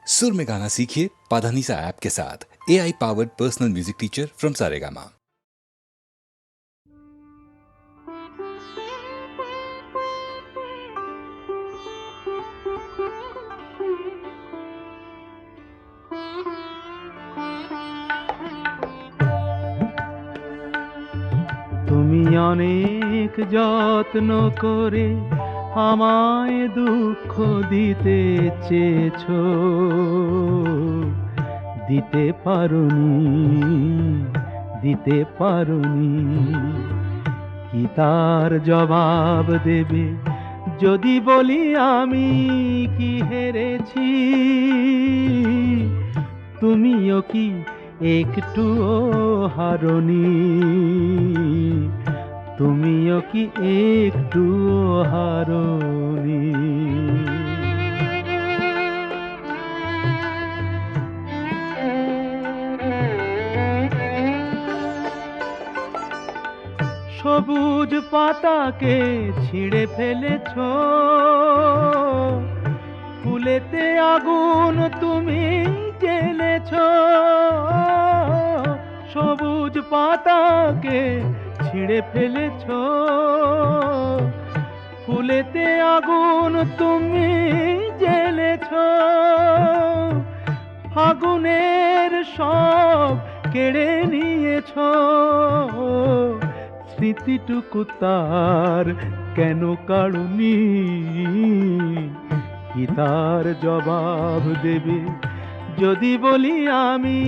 सुर में गाना सीखिए पाधानीसा ऐप के साथ। AI powered personal music teacher from Saregama. তুমি অনেক যত্ন করে আমায় দুঃখ দিতে চেয়েছো, দিতে পারোনি। কি তার জবাব দেবে যদি বলি আমি কি হেরেছি? তুমিও কি একটুও হারোনি? তুমিও কি একটুও হারোনি? সবুজ পাতাকে ছিঁড়ে ফেলেছো, ফুলেতে আগুন তুমি জ্বেলেছো। সবুজ পাতাকে ছিঁড়ে ফেলেছো, ফুলেতে আগুন তুমি জ্বেলেছো। আগুনের সব কেড়ে নিয়েছো, স্মৃতিটুকু তার কেন কাড়ুনি? কি তার জবাব দেবে যদি বলি আমি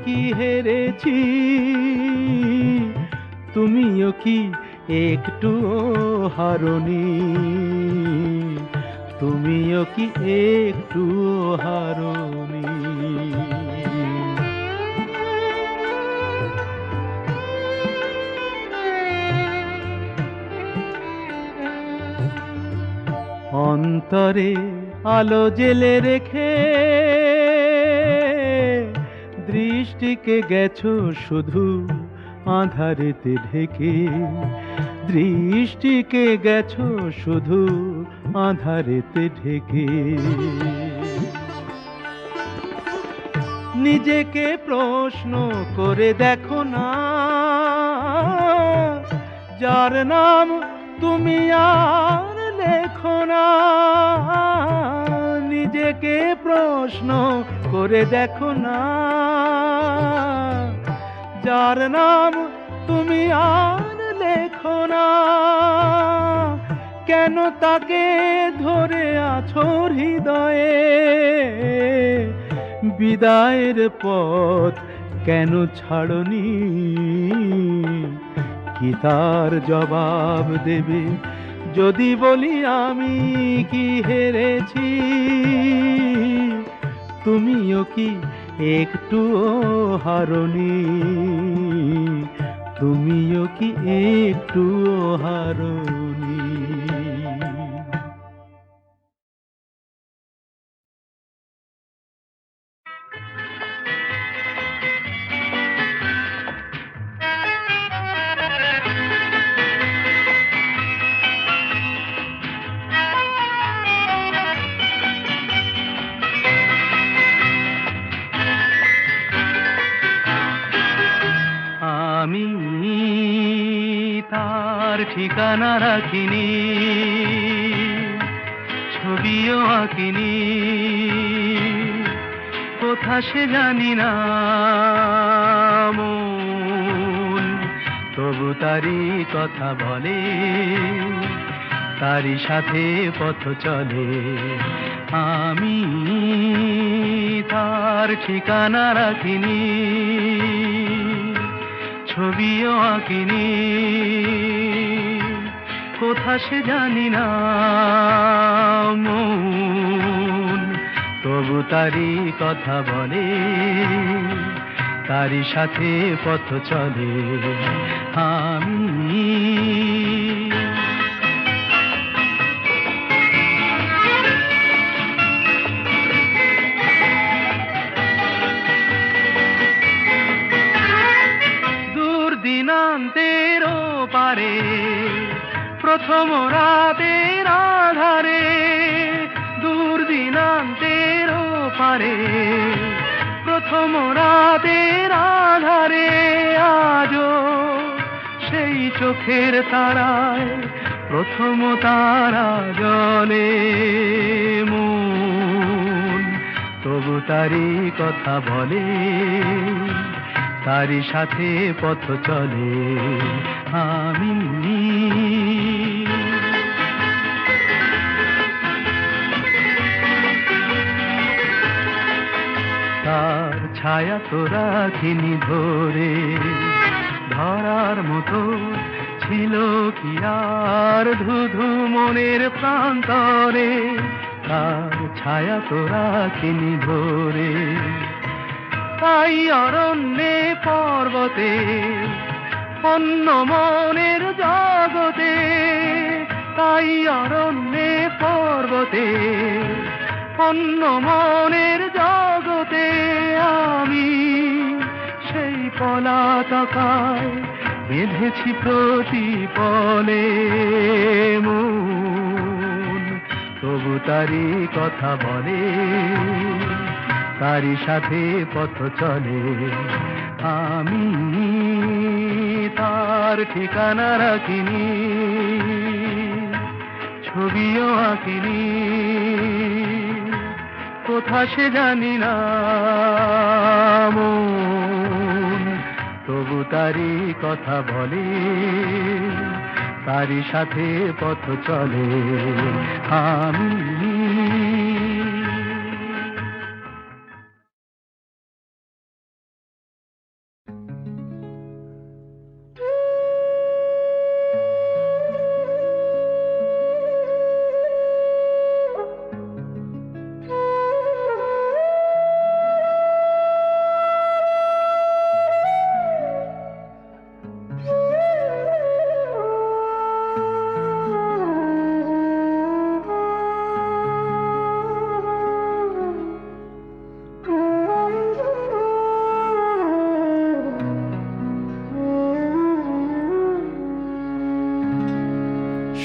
কি হেরেছি? তুমিও কি একটুও হারোনি? তুমিও কি একটুও হারোনি? অন্তরে আলো জেলে রেখে দৃষ্টিকে গেছো শুধু আঁধারেতে ঢেকে। দৃষ্টিকে গেছো শুধু আঁধারেতে ঢেকে। নিজেকে প্রশ্ন করে দেখো না, যার নাম তুমি আর লেখো না। নিজেকে প্রশ্ন করে দেখো না, যার নাম তুমি আর লেখো না। কেন তাকে ধরে আছো হৃদয়ে? বিদায়ের পথ কেন ছাড়নি? কি তার জবাব দেবে যদি বলি আমি কি হেরেছি? তুমিও কি একটুও হারোনি? তুমিও কি একটুও হারোনি? আমি তার ঠিকানা রাখিনি, ছবিও আঁকিনি। কোথা সে জানি না মন, তবু তারি কথা বলে, তারি সাথে পথ চলে। আমি তার ঠিকানা রাখিনি, ছবিও আঁকিনি। কোথা সে জানি না মন, তবু তারি কথা বলে, তারি সাথে পথ চলে। আমি দিনান্তের পারে প্রথম রাতের আধারে, দূর দিনান্তের পারে প্রথম রাতের আধারে আজও সেই চোখের তারায় প্রথম তারা জলে মন তবু তারই কথা বলে তারই সাথে পথ চলে আমি তার ছায়া তো রাখিনি ধরে ধরার মতো ছিল কি আর ধুধু মনের প্রান্তরে তার ছায়া তো রাখিনি ধরে তাই অরণ্যে পর্বতে অন্য মনের জগতে তাই অরণ্যে পর্বতে অন্য মনের জগতে আমি সেই পলাতকায় বেঁধেছি প্রতিপলে মন তবু তারই কথা বলে তারই সাথে পথ চলে আমি তার ঠিকানা রাখিনি ছবিও আঁকিনি কোথা সে জানি না মন তবু তারই কথা বলে তারই সাথে পথ চলে আমি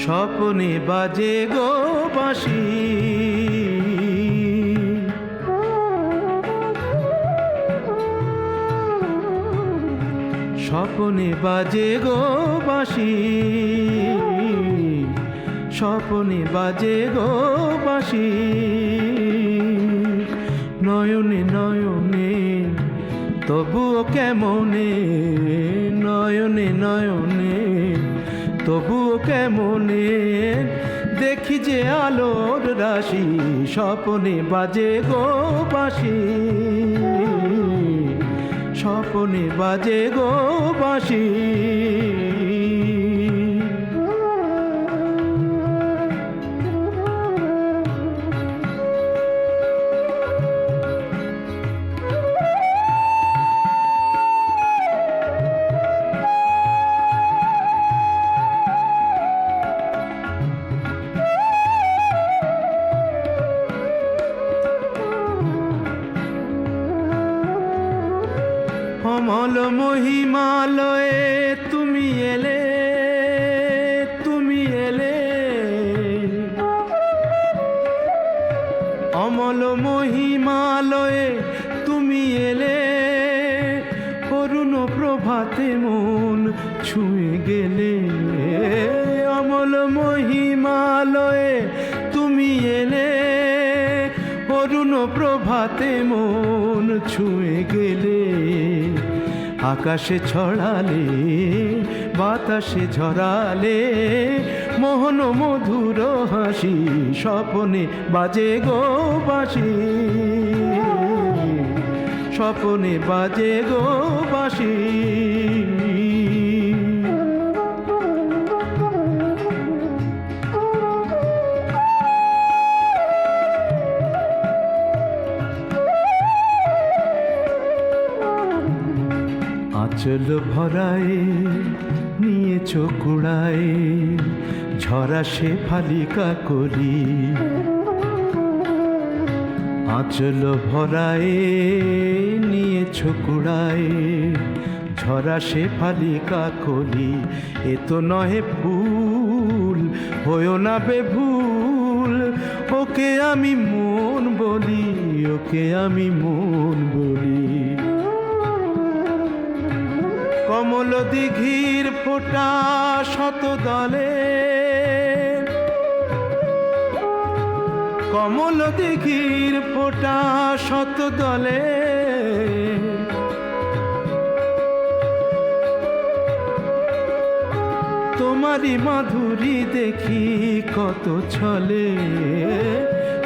স্বপ্নে বাজে গো বাঁশি স্বপ্নে বাজে গো বাঁশি স্বপ্নে বাজে গো বাঁশি নয়নে নয়নে তবুও কেমনে নয়নে নয়নে তবুও কেমনে দেখি যে আলোর রাশি স্বপ্নে বাজে গো বাঁশি স্বপ্নে বাজে গো বাঁশি অমল মহিমালয়ে তুমি এলে অমল মহিমালয়ে তুমি এলে অরুণ প্রভাতে মন ছুঁয়ে গেলে অমল মহিমালয়ে তুমি এলে অরুণ প্রভাতে মন ছুঁয়ে গেলে আকাশে ছড়ালে বাতাসে ঝরালে মোহন মধুর হাসি স্বপ্নে বাজে গো বাঁশি স্বপ্নে বাজে গো বাঁশি আঁচল ভরায় নিয়েছো কুড়ায় ঝরা সে ফালিকা করি আঁচল ভরায় নিয়েছো কুড়ায় ঝরা সে ফালিকা করি এ তো নহে ফুল হয়েও না বেভুল ওকে আমি মন বলি ওকে আমি মন বলি। কমল দিঘির ফোঁটা শত দলে, কমল দিঘির ফোঁটা শত দলে, তোমারই মাধুরী দেখি কত ছলে।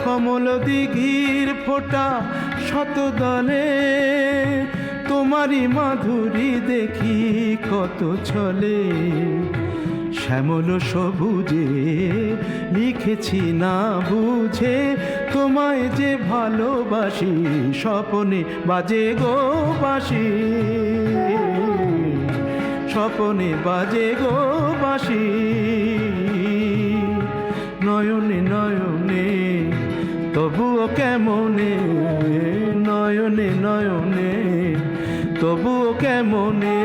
কমল দিঘির ফোঁটা শত দলে, তোমারই মাধুরী দেখি কত ছলে। শ্যামল সবুজে লিখেছি না বুঝে, তোমায় যে ভালোবাসি, স্বপনে বাজে গো বাঁশি, স্বপনে বাজে গো বাঁশি। নয়নে নয়নে তবুও কেমনে, নয়নে নয়নে তবুও কেমনে,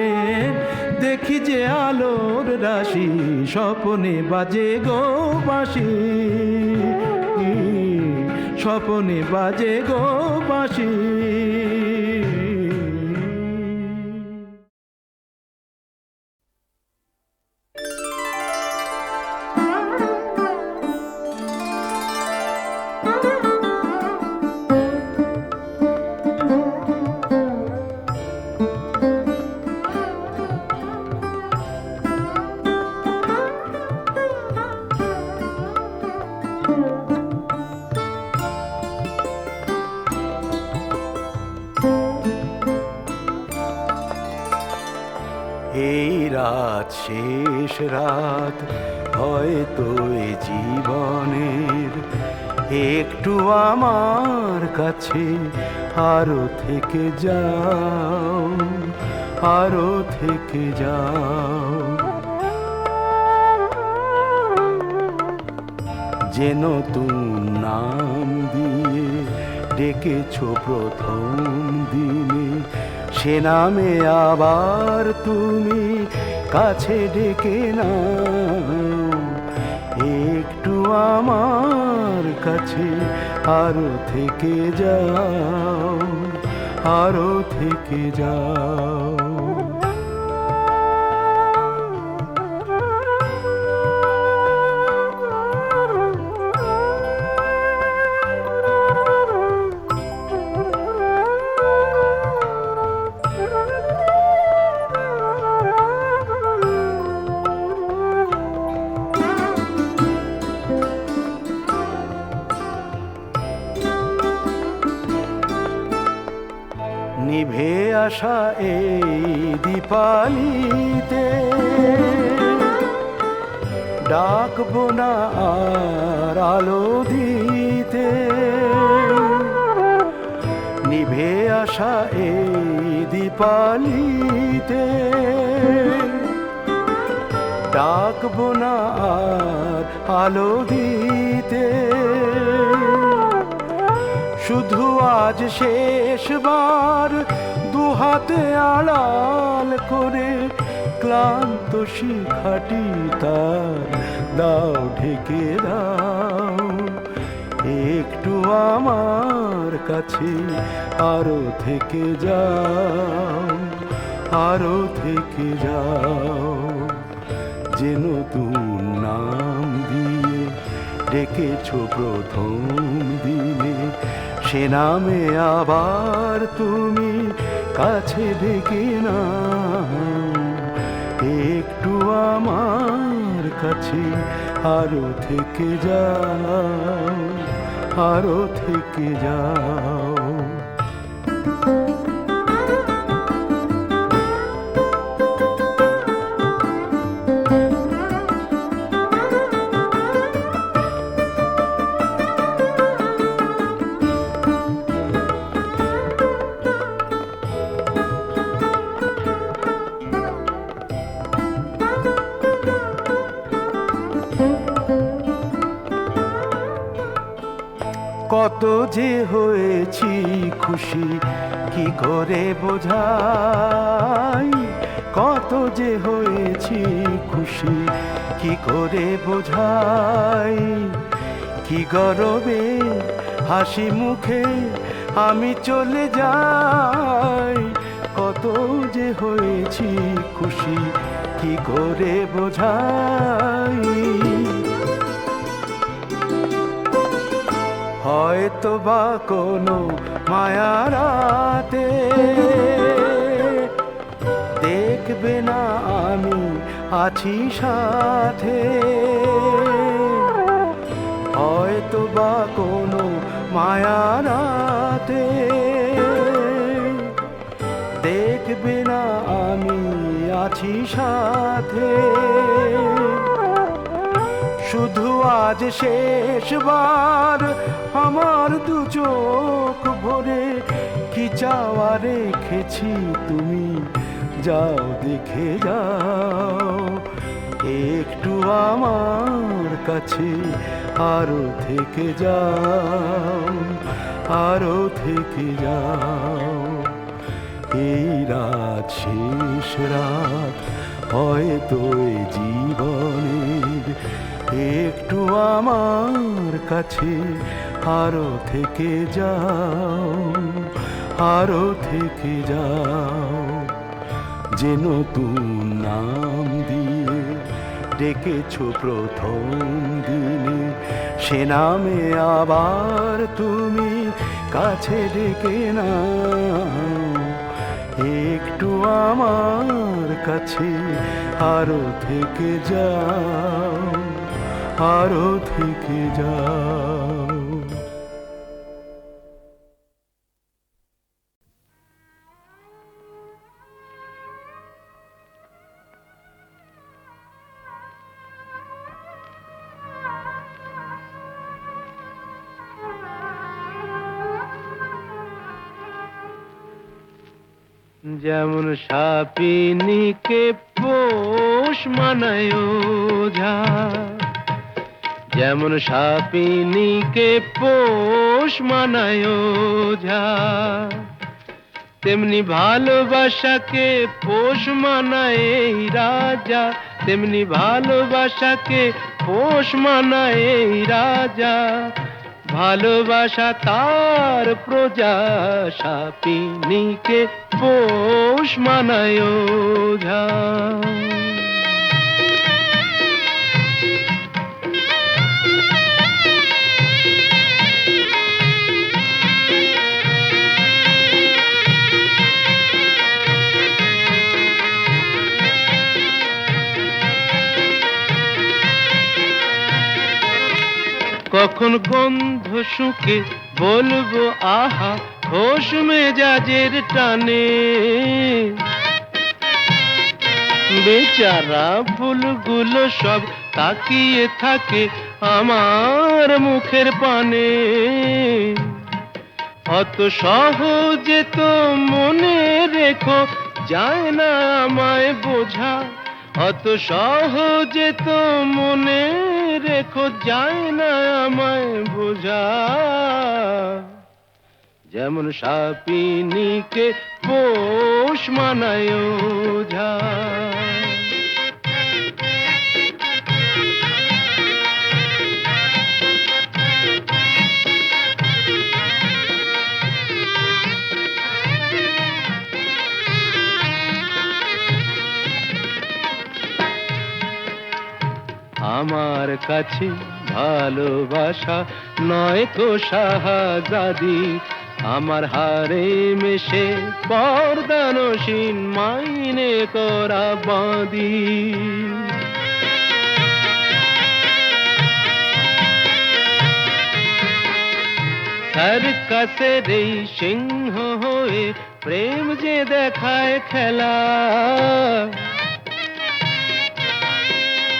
দেখি যে আলোর রাশি, স্বপনে বাজে গো বাঁশি, স্বপনে বাজে গো বাঁশি। এই রাত শেষ রাত হয়তো এ জীবনের, একটু আমার কাছে আরো থেকে যাও, আরো থেকে যাও। যে নতুন নাম দিয়ে ডেকেছো প্রথম দিনে, সে নামে আবার তুমি কাছে ডেকে নাও। একটু আমার কাছে আরো থেকে যাও, আরো থেকে যাও। নিভে আসা এই দীপালিতে ডাকবো না আর আলো দিতে। নিভে আসা এই দীপালিতে ডাকবো না আর আলো দিতে। শুধু আজ শেষবার দুহাতে আড়াল করে ক্লান্ত শিখাটি তার দাও ঢেকে দাও। একটু আমার কাছে আরো থেকে যাও, আরো থেকে যাও। যে নতুন নাম দিয়ে ডেকেছো প্রথম দিনে, সে নামে আবার তুমি কাছে ডেকে নাও। একটু আমার কাছে আরো থেকে যাও, আরো থেকে যাও। কত যে হয়েছি খুশি কি করে বোঝাই, কত যে হয়েছি খুশি কি করে বোঝাই। কি গরবে হাসি মুখে আমি চলে যাই, কত যে হয়েছি খুশি কি করে বোঝাই। হয়তো বা কোনো মায়ারাতে দেখবে না আমি আছি সাথে। হয়তো বা কোনো মায়ারাতে দেখবে না আমি আছি সাথে। শুধু আজ শেষবার আমার দু চোখ ভরে কি চাওয়া রেখেছি তুমি যাও দেখে যাও। একটু আমার কাছে আরো থেকে যাও, আরো থেকে যাও। এই রাত শেষ রাত হয়তো এই জীবনের, একটু আমার কাছে আরো থেকে যাও, আরো থেকে যাও। যে নতুন নাম দিয়ে ডেকেছ প্রথম দিনে, সে নামে আবার তুমি কাছে ডেকে নাও। একটু আমার কাছে আরো থেকে যাও, আরো থেকে যাও। যেমন সাপিনীকে পোষ মানায় ওঝা, যেমন সাপিনীকে পোষ মানায় ওঝা, তেমনি ভালোবাসাকে পোষ মানায় এই রাজা। তেমনি ভালোবাসাকে পোষ মানায় এই রাজা। ভালোবাসা তার প্রজা, সাপিনীকে পোষ মানায় ওঝা। কখন গন্ধ শুকে বলবো আহা খোশ মেজাজের টানে। বেচারা ফুলগুলো সব তাকিয়ে থাকে আমার মুখের পানে। অত সহজে তো মনে রেখো যায় না আমায় বোঝা। অত সহজে তো মনে রেখো যায় না আমায় বোঝা। যেমন সাপিনীকে পোষ মানায় ওঝা। আমার কাছে ভালোবাসা নয় তো শাহজাদি, আমার হারে মেশে পর্দানসীন মাইনে করা বাঁধি। সার্কাসের এই সিংহ হয়ে প্রেম যে দেখায় খেলা।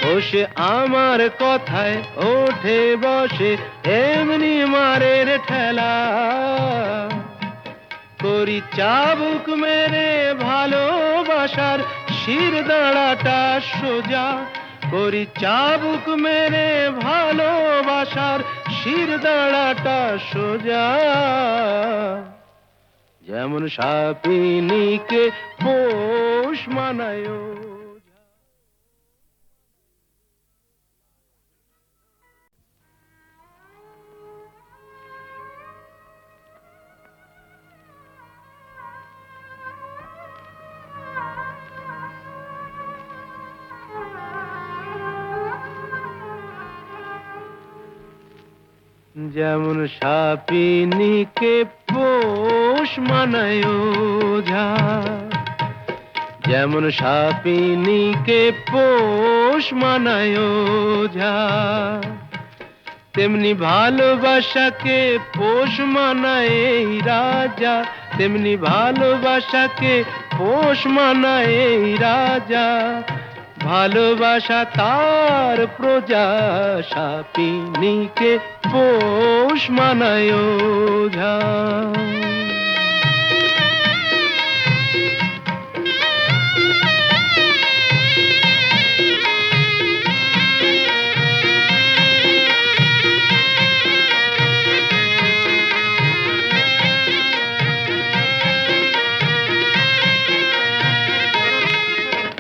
ও সে আমার কথায় ওঠে বসে এমনি মারের ঠেলা। করি চাবুক মেরে ভালোবাসার শির দাঁড়াটা সোজা। করি চাবুক মেরে ভালোবাসার শির দাঁড়াটা সোজা। যেমন সাপিনীকে পোষ মানায়। যেমন সাপিনীকে পোষ মানায় ওঝা, যেমন সাপিনীকে পোষ মানায় ওঝা, তেমনি ভালোবাসাকে পোষ মানায় এই রাজা, তেমনি ভালোবাসাকে পোষ মানায় এই রাজা। ভালোবাসা তার প্রজা, সাপিনীকে পোষ মানায় ওঝা।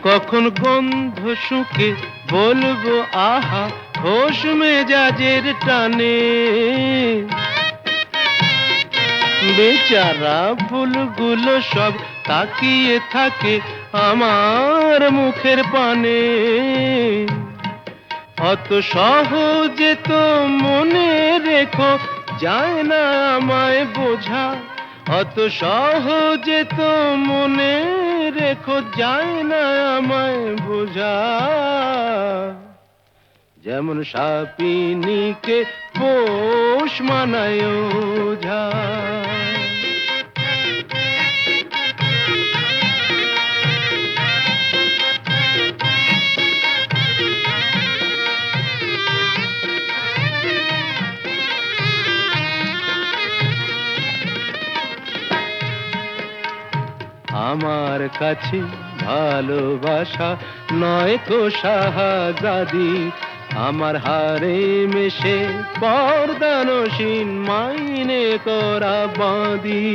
কখন গন্ধ শুকে বলবো আহা, খোশ মেজাজের টানে, বেচারা ফুলগুলো সব তাকিয়ে থাকে আমার মুখের পানে। অত সহজে তো মনে রেখো যায় না আমায় বোঝা, অত সহজে তো মনে রেখো যায় না আমায় বোঝা। যেমন সাপিনীকে পোষ মানায় ওঝা। আমার কাছে ভালোবাসা নয় তো শাহজাদি, আমার হারে মেশে পর্দানসীন মাইনে করা বাঁধি।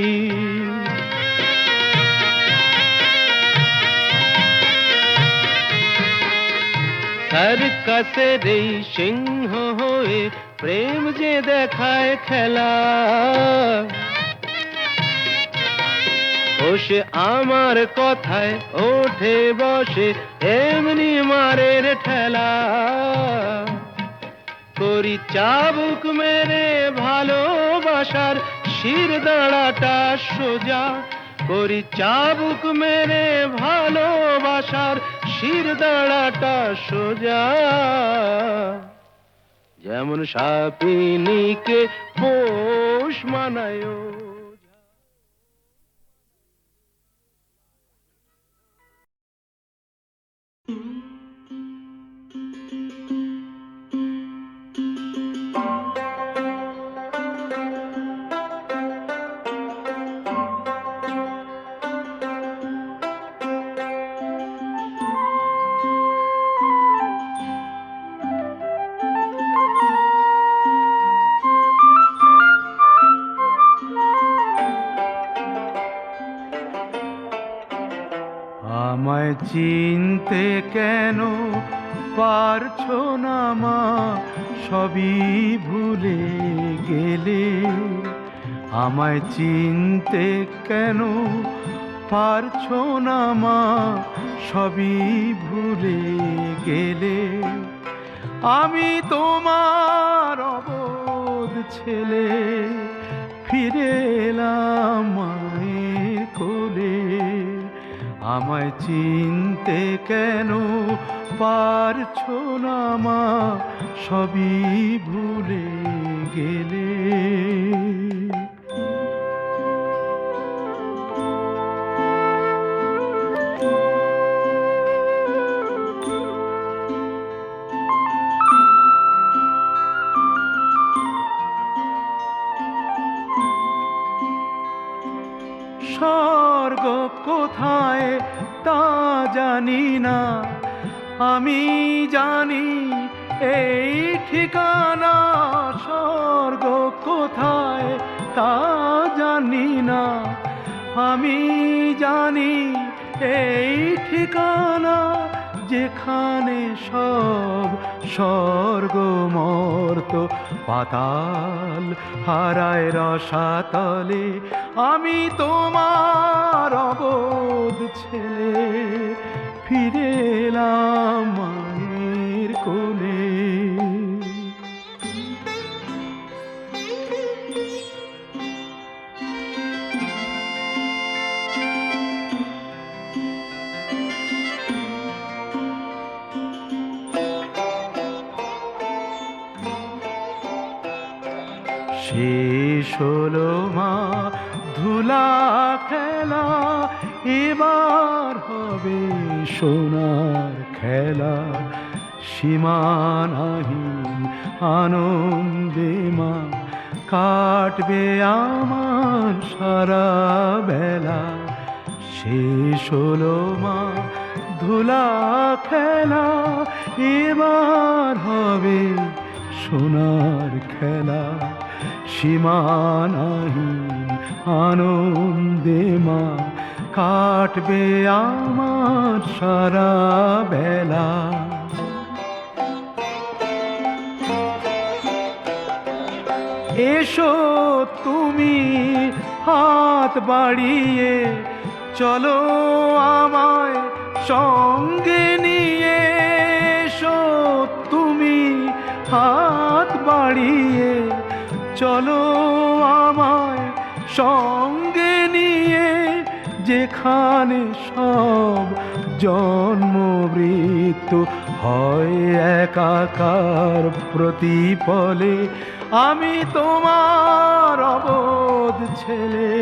সার্কাসের এই সিংহ হয়ে প্রেম যে দেখায় খেলা, ও সে আমার কথায় ওঠে বসে এমনি মারের ঠেলা। করি চাবুক মেরে ভালোবাসার শির দাঁড়াটা সোজা, করি চাবুক মেরে ভালোবাসার শির দাঁড়াটা সোজা। যেমন সাপিনীকে পোষ মানায়। আমায় চিনতে কেন পারছো না মা, সবই ভুলে গেলে। আমায় চিনতে কেন পারছো না মা, সবই ভুলে গেলে। আমি তোমার অবোধ ছেলে, ফিরে এলাম মায়ের কোলে। আমায় চিনতে কেন পারছো না মা, সবই ভুলে গেলে। স্বর্গ কোথায় তা জানি না, আমি জানি এই ঠিকানা। স্বর্গ কোথায় তা জানি না, আমি জানি এই ঠিকানা। যেখানে সব স্বর্গ মর্ত পাতাল হারায় রসাতলে। আমি তোমার অবোধ ছেলে, ফিরে এলাম মায়ের কোলে। ধুলা খেলা এবার হবে সোনার খেলা সীমানাহীন আনন্দে মা কাটবে আমার সারা বেলা শেষ হলো মা ধুলা খেলা এবার হবে সোনার খেলা সীমানাহীন আনন্দে মা কাটবে আমার সারা বেলা এসো তুমি হাত বাড়িয়ে চলো আমায় সঙ্গে নিয়ে এসো তুমি হাত বাড়িয়ে চলো আমায় সঙ্গে নিয়ে যেখানে সব জন্ম মৃত্যু হয় একাকার প্রতিফলে আমি তোমার অবোধ ছেলে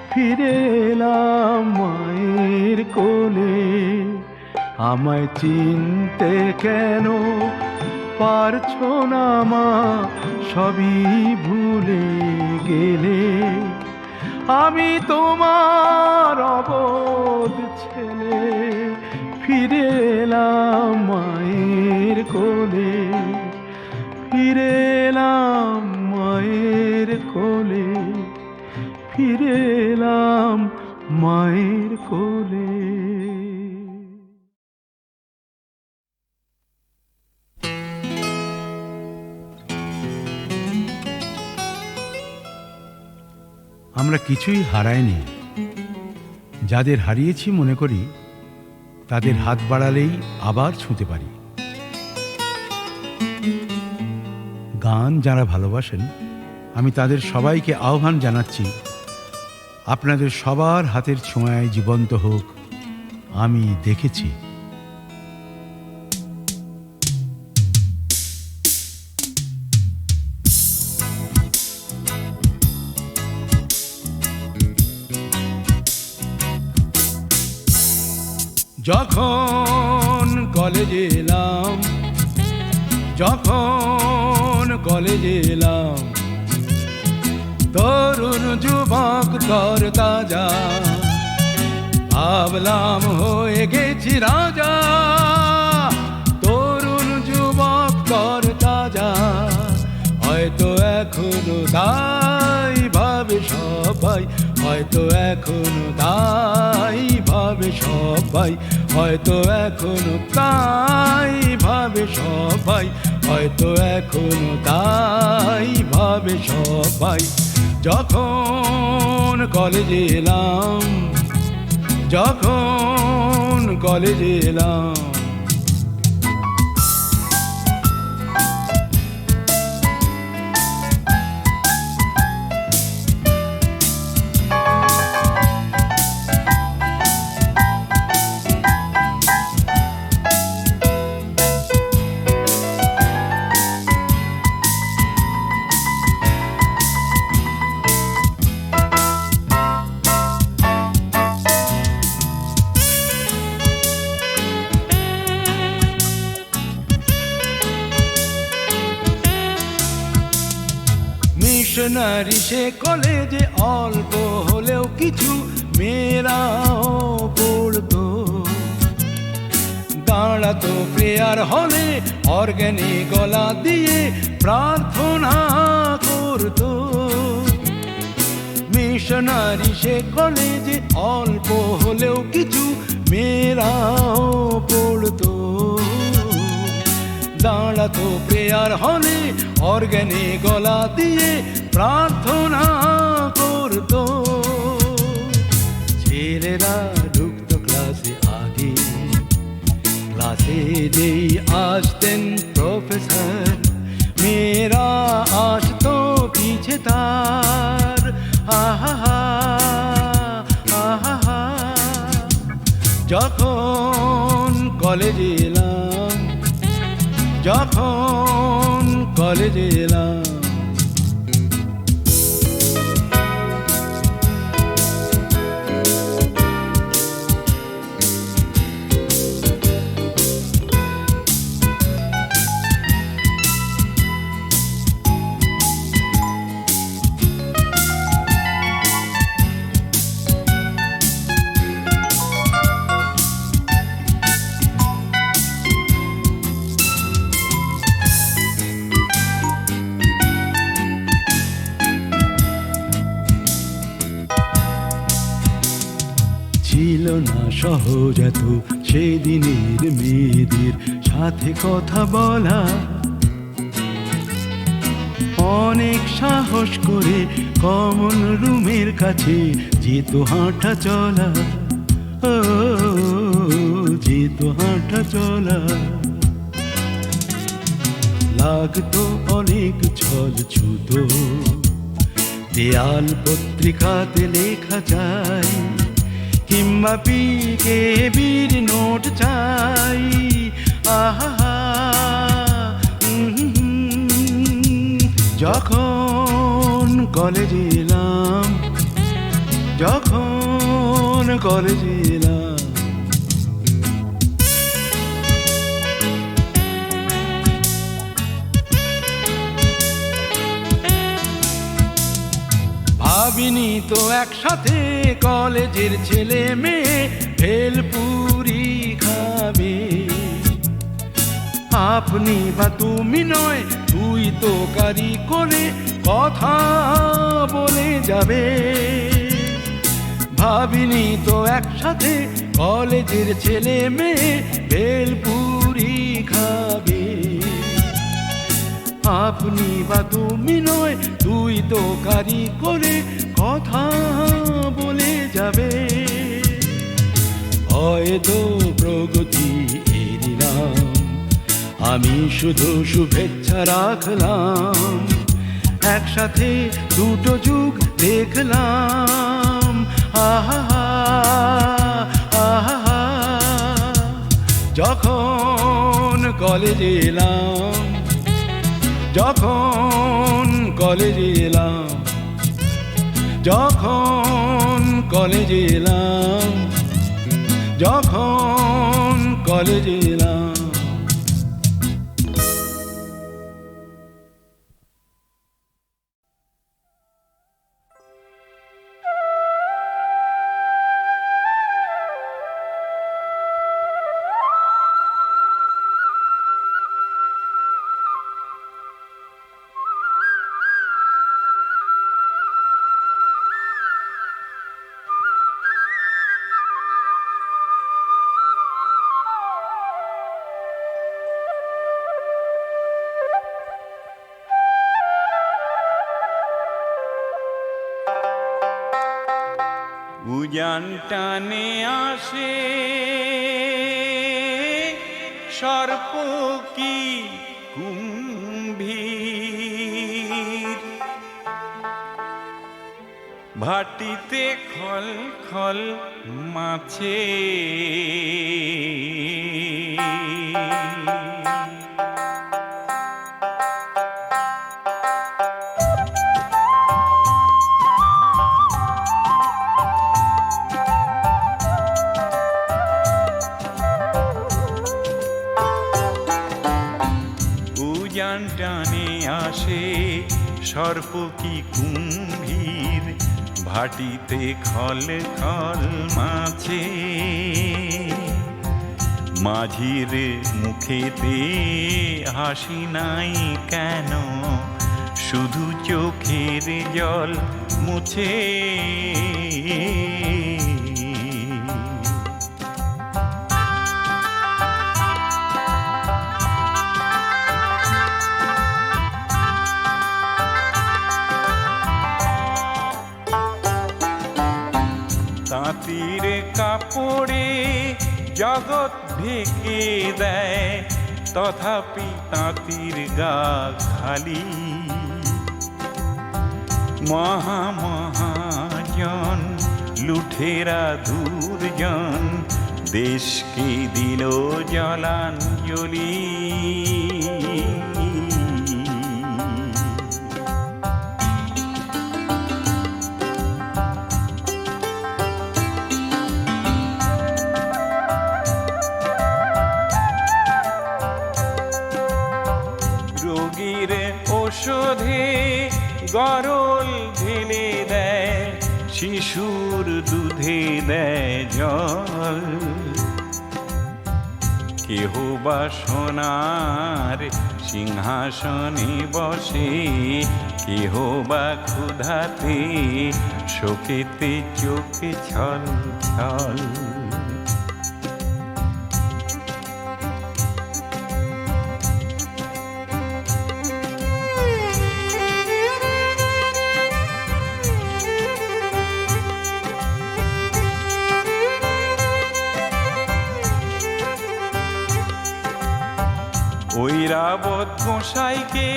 ফিরে এলাম মায়ের কোলে আমায় চিনতে কেন পারছো না মা সবই ভুলে গেলে আমি তোমার অবোধ ছেলে ফিরে এলাম মায়ের কোলে ফিরে এলাম মায়ের কোলে ফিরে এলাম মায়ের কোলে আমরা কিছুই হারাইনি যাদের হারিয়েছি মনে করি তাদের হাত বাড়ালেই আবার ছুঁতে পারি গান যারা ভালোবাসেন আমি তাদের সবাইকে আহ্বান জানাচ্ছি আপনাদের সবার হাতের ছোঁয়ায় জীবন্ত হোক আমি দেখেছি যখন কলেজে এলাম যখন কলেজে এলাম তরুণ যুবক তর তাজা ভাবলাম হয়ে গেছি রাজা তরুণ যুবক তর তাজা হয়তো এখনো তাই ভাবে সবাই হয়তো এখনো তাই ভাবে সবাই হয়তো এখনো তাই ভাবে সবাই হয়তো এখনো তাই ভাবে সবাই যখন কলেজে এলাম যখন কলেজে এলাম মিশনারি সে কলেজে অল্প হলেও কিছু মেয়েরাও পড়তো দাঁড়াতো প্রেয়ার হলে অর্গানে গলা দিয়ে প্রার্থনা করতো মিশনারি সে কলেজে অল্প হলেও কিছু মেয়েরাও পড়তো দাঁড়াতো প্রেয়ার হলে অর্গানে গলা দিয়ে প্রার্থনা করতো ছেলেরা ঢুকতো ক্লাসে আগে ক্লাসে যেই আসতেন প্রফেসর মেয়েরা আসতো পিছে তার আহা আহা যখন কলেজে এলাম যখন কলেজে এলাম ছিল না সহজ এত সেদিনের মেয়েদের সাথে কথা বলা। অনেক সাহস করে কমন রুমের কাছে যেত হাঁটা চলা, ও যেত হাঁটা চলা। লাগতো অনেক ছল ছুত, দেয়াল পত্রিকাতে লেখা চাই, কিংবা পিকে বীর নোট চাই। আহা যখন কলেজে এলাম, যখন কলেজে এলাম, ভাবিনি তো একসাথে কলেজের ছেলে মেয়ে ভেলপুরি খাবে। আপনি বা তুমি নয়, তুই তো কারি করে কথা বলে যাবে। ভাবিনি তো একসাথে কলেজের ছেলে মেয়ে ভেলপুরি খাবে। আপনি বা তুমি নয়, তুই তো কারি করে কথা বলে যাবে। হয়তো প্রগতি এড়িলাম, আমি শুধু শুভেচ্ছা রাখলাম। একসাথে দুটো যুগ দেখলাম। আহা আহা যখন কলেজে এলাম, যখন কলেজে এলাম, যখন কলেজে এলাম, যখন কলেজে এলাম। উজান টানে আসে সর্প কি কুম্ভীর, ভাটিতে খল খল মাছে। উজান টানে আসে সর্প কি কুম্ভীর, ভাটিতে খল খল মাছে। মাঝির মুখেতে হাসি নাই কেন, শুধু চোখের জল মুছে। তাঁতির কাপড়ে জগৎ ঢেকে দেয়, তথাপি তাঁতির গা খালি। মহা মহাজন লুঠেরা দুর্জন, দেশকে দিল জলাঞ্জলি। রোগীর ঔষধে গরল ঢেলে দেয়, শিশুর দুধে দেয় জল। কেহ বা সোনার সিংহাসনে বসে, কেহ বা ক্ষুধাতে শোকেতে চোখে ছল ছল। ঐরাবত গোসাইকে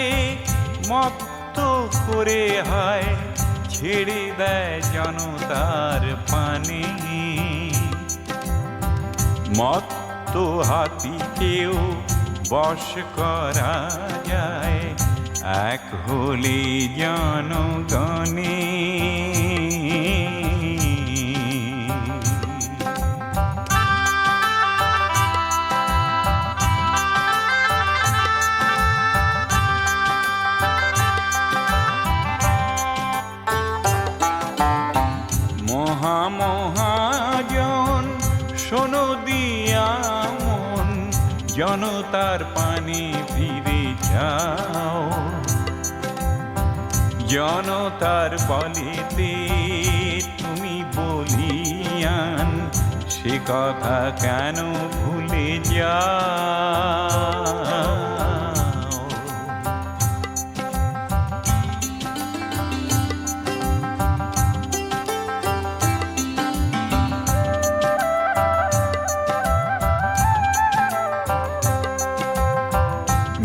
মত্ত করে হয় ছেড়ে দেয় জনতার পানে। মত্ত হাতিকেও বশ করা যায় এক হলে জনগণে। মহামহাজন শোনো দিয়া মন, জনতার পানে ফিরে যাও। জনতার বলেতে তুমি বলিয়ান, সে কথা কেন ভুলে যাও।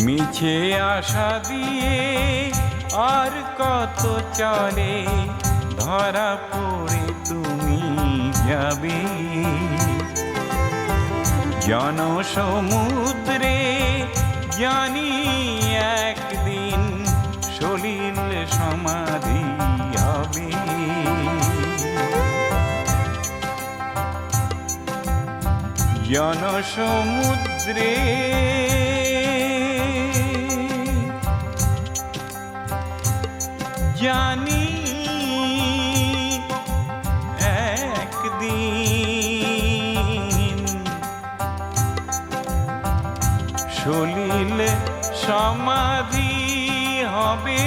মিছে আশা দিয়ে আর কত চলে, ধরা পড়ে তুমি যাবে। জনসমুদ্রে জানি একদিন সলিল সমাধি হবে। জনসমুদ্রে জানি একদিন সলিল সমাধি হবে।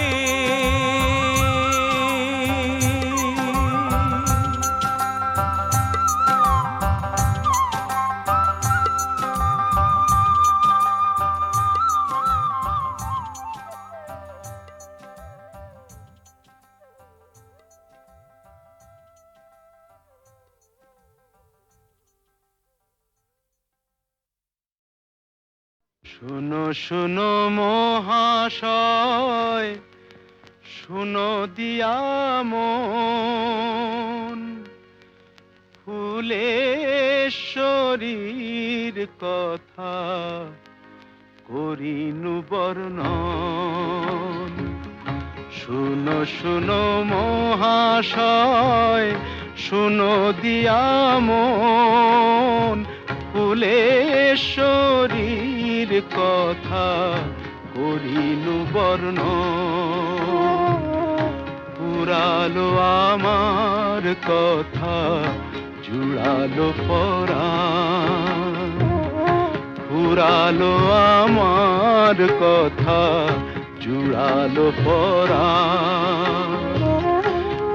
শুনো শুনো মহাশয়, শুনো দিয়া মন, ফুলেশ্বরীর কথা করিনু বর্ণন। শুনো শুনো মহাশয়, শুনো দিয়া মন, ফুলেশ্বরীর কথা করিনু বর্ণন। পুরালো আমার কথা, জুড়ালো পরাণ। পুরালো আমার কথা, জুড়ালো পরাণ।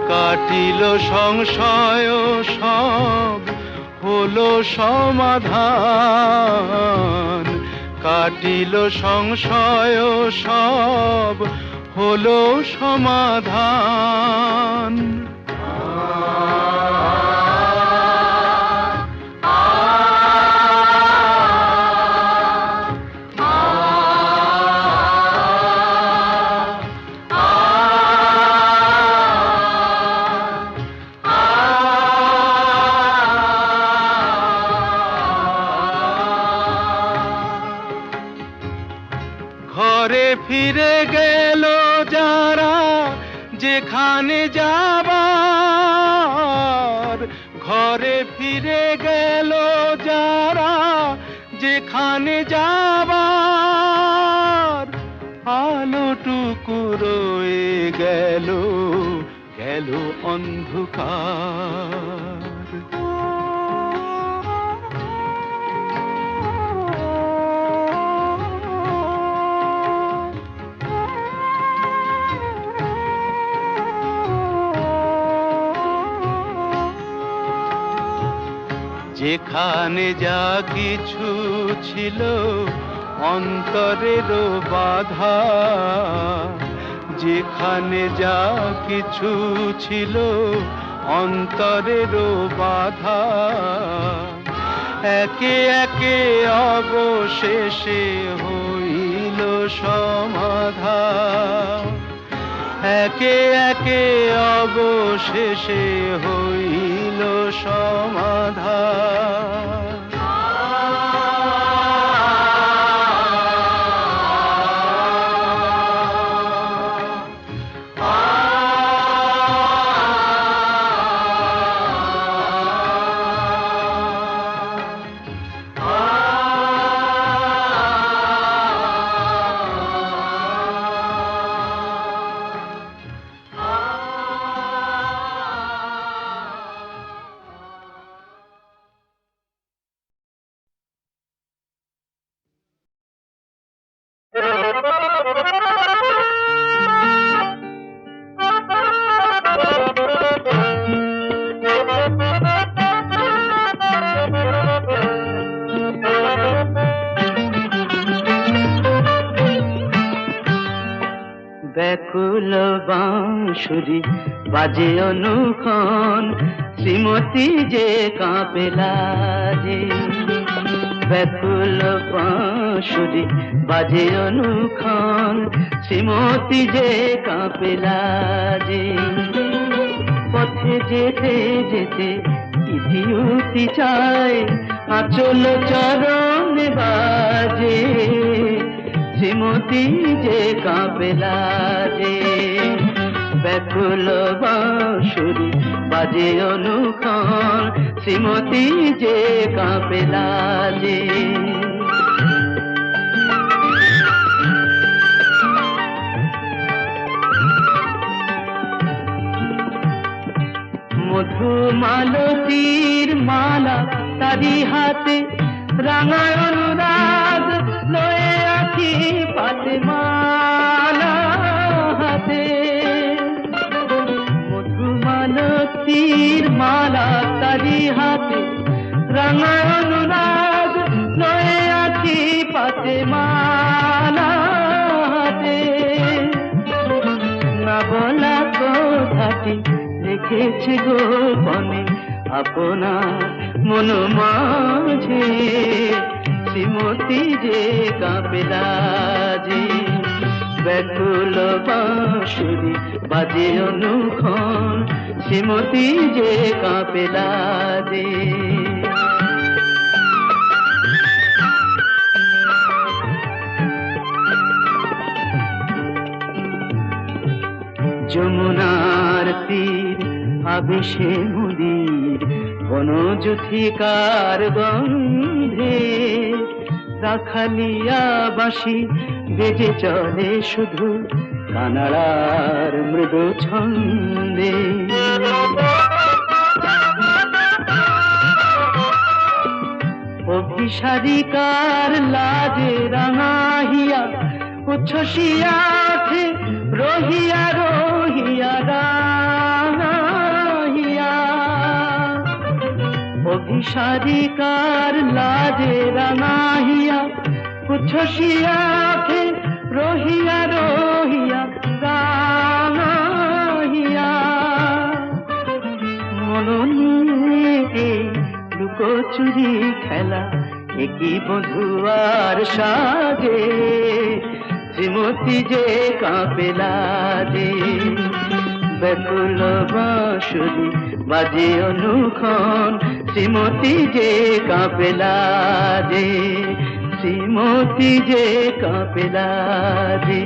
কাটিল সংশয় সব, হলো সমাধান। কাটিল সংশয় সব, হলো সমাধান। ঘরে ফিরে গেল যারা যেখানে যাবার। ঘরে ফিরে গেল যারা যেখানে যাবার। আলোটুকু রয়ে গেল, গেল অন্ধকার। যেখানে যা কিছু ছিল অন্তরেরও বাধা, যেখানে যা কিছু ছিল অন্তরেরও বাধা, একে একে অবশেষে হইল সমাধান, একে একে অবশেষে হইল সমাধান। ব্যাকুল বাঁশুরি বাজে অনুক্ষণ, শ্রীমতী যে কাঁপে লাজে। ব্যাকুল বাঁশুরি বাজে অনুক্ষণ, শ্রীমতী যে কাঁপে লাজে। পথে যেতে যেতে ইতিউতি চায়, আঁচল চরণে বাজে। শ্রীমতী যে কাঁপে লাজে। ব্যাকুল বাঁশুরি বাজে অনুক্ষণ, শ্রীমতী যে কাঁপে লাজে। মধুমালতীর মালা তারি হাতে, রাঙা অনুরাগ লয়ে আছি পাতে মালা হাতে। মধুমালতীর মালা তারি হাতে, রাঙা অনুরাগ লয়ে আছি পাতে মালা হাতে। না বলা কথাটি রেখেছি গোপনে আপনার মন মাঝে। শ্রীমতী যে কাঁপে লাজে। ব্যাকুল বাঁশুরি বাজে অনুক্ষণ, শ্রীমতী যে কাঁপে লাজে। যমুনার তীর আবেশে মুদির, বনজুথিকার গন্ধে। রাখালিয়া বাঁশি বেজে চলে শুধু কানাড়ার মৃদু ছন্দে। অভিসারিকার লাজে রাঙাহিয়া উচ্ছ্বসিয়াছে রহিয়া রহিয়া রাহিয়া। অভিসারিকার লাজে রাঙাহিয়া উচ্ছ্বসিয়াছে রহিয়া রহিয়া রাহিয়া। মননে লুকোচুরি খেলা একই বধুয়ার সাজে। শ্রীমতী যে কাঁপে লাজে। ব্যাকুল বাঁশুরি বাজে অনুক্ষণ, শ্রীমতী যে কাঁপে লাজে। শ্রীমতী যে কাঁপে লাজে।